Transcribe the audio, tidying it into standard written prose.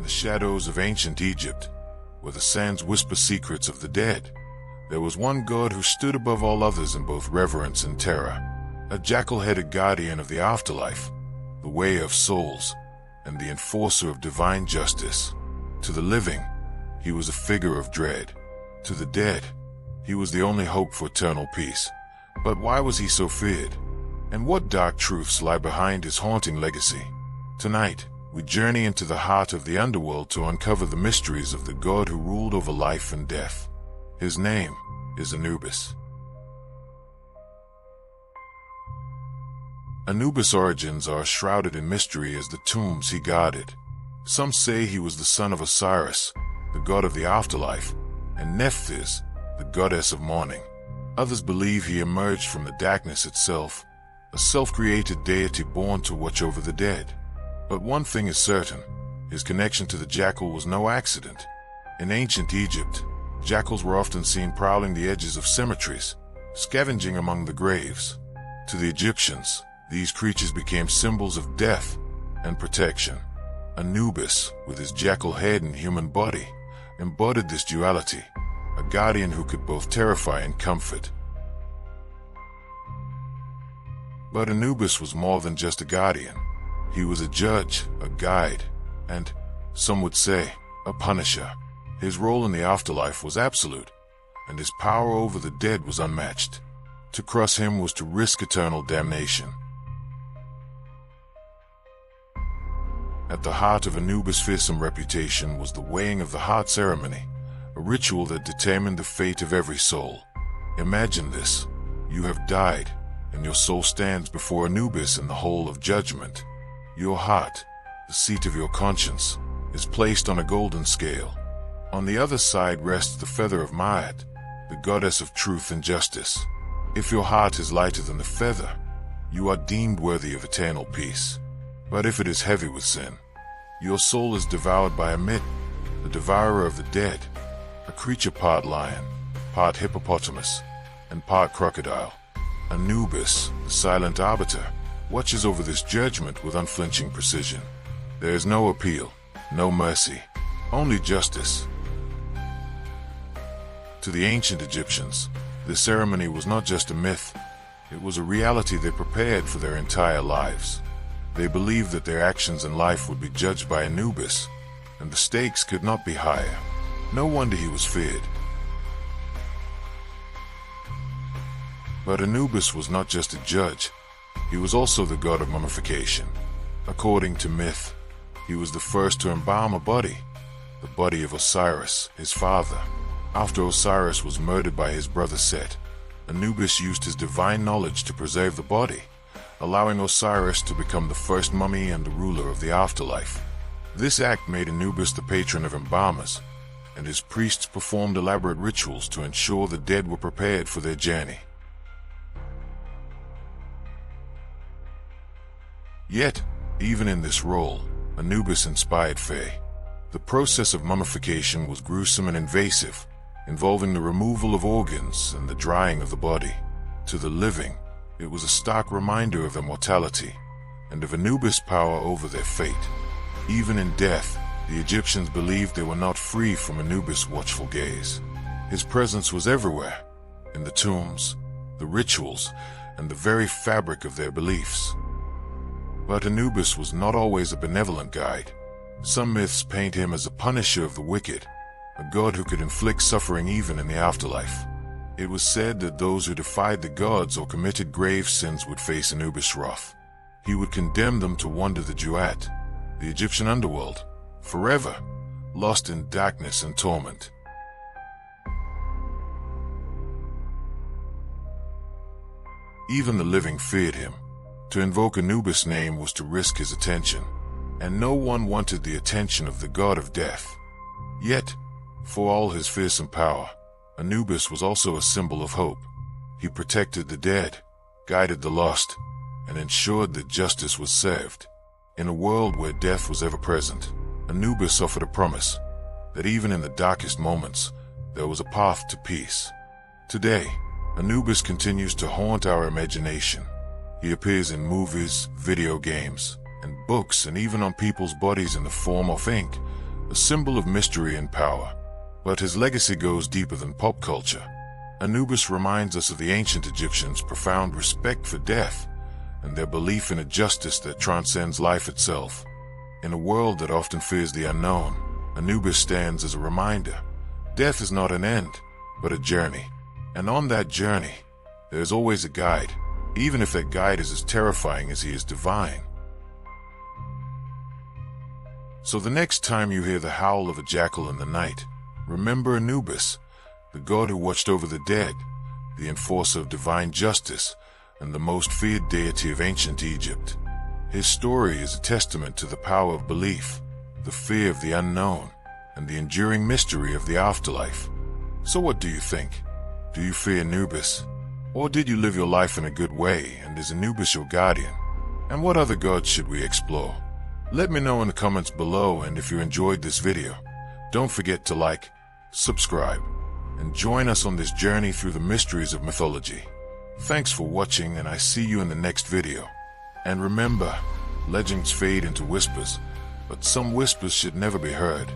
the shadows of ancient Egypt, where the sands whisper secrets of the dead, there was one god who stood above all others in both reverence and terror, a jackal-headed guardian of the afterlife, the way of souls, and the enforcer of divine justice. To the living, he was a figure of dread. To the dead, he was the only hope for eternal peace. But why was he so feared? And what dark truths lie behind his haunting legacy? Tonight, we journey into the heart of the underworld to uncover the mysteries of the god who ruled over life and death. His name is Anubis. Anubis' origins are shrouded in mystery as the tombs he guarded. Some say he was the son of Osiris, the god of the afterlife, and Nephthys, the goddess of mourning. Others believe he emerged from the darkness itself, a self-created deity born to watch over the dead. But one thing is certain, his connection to the jackal was no accident. In ancient Egypt, jackals were often seen prowling the edges of cemeteries, scavenging among the graves. To the Egyptians, these creatures became symbols of death and protection. Anubis, with his jackal head and human body, embodied this duality, a guardian who could both terrify and comfort. But Anubis was more than just a guardian. He was a judge, a guide, and, some would say, a punisher. His role in the afterlife was absolute, and his power over the dead was unmatched. To cross him was to risk eternal damnation. At the heart of Anubis' fearsome reputation was the weighing of the heart ceremony, a ritual that determined the fate of every soul. Imagine this: you have died, and your soul stands before Anubis in the hall of judgment. Your heart, the seat of your conscience, is placed on a golden scale. On the other side rests the feather of Ma'at, the goddess of truth and justice. If your heart is lighter than the feather, you are deemed worthy of eternal peace. But if it is heavy with sin, your soul is devoured by a myth, the devourer of the dead, a creature part lion, part hippopotamus, and part crocodile. Anubis, the silent arbiter, watches over this judgment with unflinching precision. There is no appeal, no mercy, only justice. To the ancient Egyptians, this ceremony was not just a myth, it was a reality they prepared for their entire lives. They believed that their actions in life would be judged by Anubis, and the stakes could not be higher. No wonder he was feared. But Anubis was not just a judge, he was also the god of mummification. According to myth, he was the first to embalm a body, the body of Osiris, his father. After Osiris was murdered by his brother Set, Anubis used his divine knowledge to preserve the body, allowing Osiris to become the first mummy and the ruler of the afterlife. This act made Anubis the patron of embalmers, and his priests performed elaborate rituals to ensure the dead were prepared for their journey. Yet, even in this role, Anubis inspired fear. The process of mummification was gruesome and invasive, involving the removal of organs and the drying of the body. To the living, it was a stark reminder of their mortality and of Anubis' power over their fate. Even in death, the Egyptians believed they were not free from Anubis' watchful gaze. His presence was everywhere, in the tombs, the rituals, and the very fabric of their beliefs. But Anubis was not always a benevolent guide. Some myths paint him as a punisher of the wicked, a god who could inflict suffering even in the afterlife. It was said that those who defied the gods or committed grave sins would face Anubis' wrath. He would condemn them to wander the Duat, the Egyptian underworld, forever, lost in darkness and torment. Even the living feared him. To invoke Anubis' name was to risk his attention, and no one wanted the attention of the god of death. Yet, for all his fearsome power, Anubis was also a symbol of hope. He protected the dead, guided the lost, and ensured that justice was served. In a world where death was ever present, Anubis offered a promise that even in the darkest moments, there was a path to peace. Today, Anubis continues to haunt our imagination. He appears in movies, video games, and books, and even on people's bodies in the form of ink, a symbol of mystery and power. But his legacy goes deeper than pop culture. Anubis reminds us of the ancient Egyptians' profound respect for death and their belief in a justice that transcends life itself. In a world that often fears the unknown, Anubis stands as a reminder. Death is not an end, but a journey. And on that journey, there is always a guide, even if that guide is as terrifying as he is divine. So the next time you hear the howl of a jackal in the night, remember Anubis, the god who watched over the dead, the enforcer of divine justice, and the most feared deity of ancient Egypt. His story is a testament to the power of belief, the fear of the unknown, and the enduring mystery of the afterlife. So what do you think? Do you fear Anubis? Or did you live your life in a good way, and is Anubis your guardian? And what other gods should we explore? Let me know in the comments below, and if you enjoyed this video, don't forget to like, subscribe, and join us on this journey through the mysteries of mythology. Thanks for watching, and I see you in the next video. And remember, legends fade into whispers, but some whispers should never be heard.